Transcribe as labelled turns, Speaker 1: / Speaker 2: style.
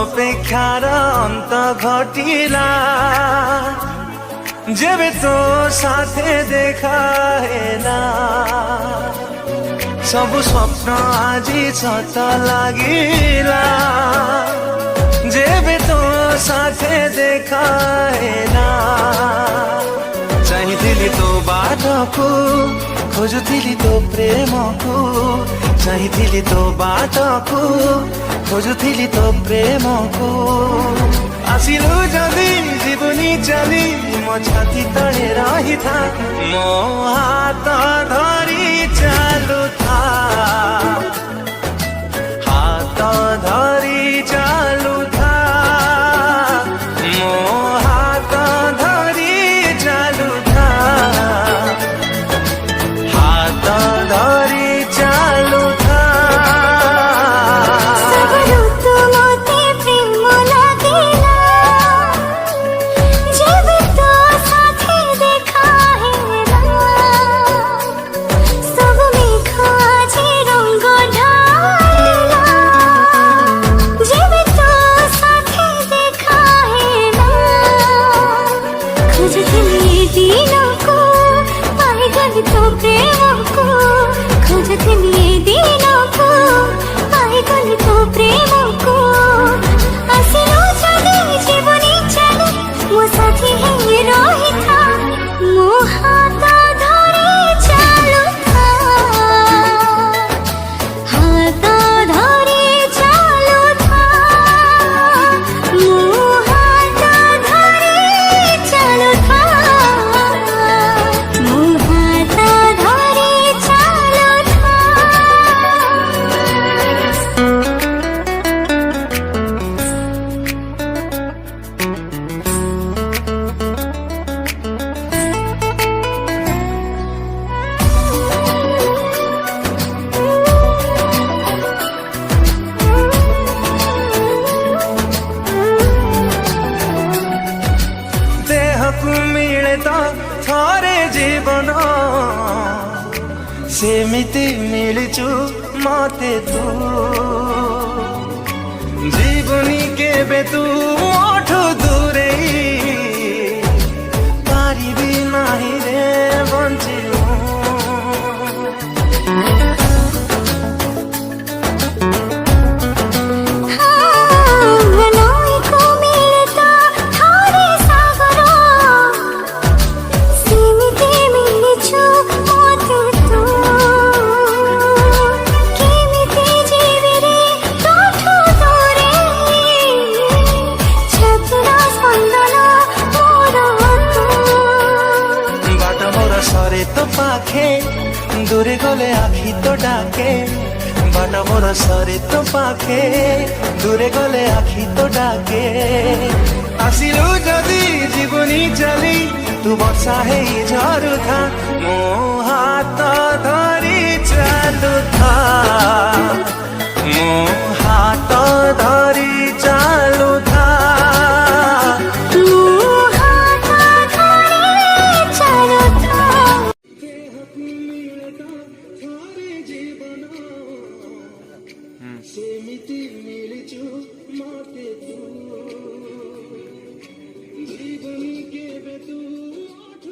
Speaker 1: अपेक्षार अंत घटिला जेबे तो साथे देखा हेला सब स्वप्न आजी सत लागिला जेबे तो साथे देखा हेला चाहिथिली तो बाटको खोजुथिली तो प्रेमको चाहिथिली तो बाटको खोजुथिली तो प्रेमको आसिलु जदि जीवनी चली मो छाती तले रही था मो हाथ धरी चालू था हाथ धरी चालू था मो हाथ धरी चालू था हाथ धरी चालू था
Speaker 2: तो प्रेम को खोजथिली दिनों को पाई गली तो प्रेम को आसिलो जदि जीवनी चले मो साथी है रही था मो हाथ धरी चालू था हाथ धरी चालू था मो हाथ धरी चालू था
Speaker 1: मिले तो थोरे जीवन सेमिति मिलचु मते तू जीवनी केबे तू मोठु दूरे पारिबी नाही रे बंचिनु सरे तो पाखे दूरे गले आखी तो डाके बाट मोर सरे तो पाखे दूरे गले आखी तो डाके आसिलु जदि जीवनी चली तू बर्षा है झरुथा मो हाथ धरी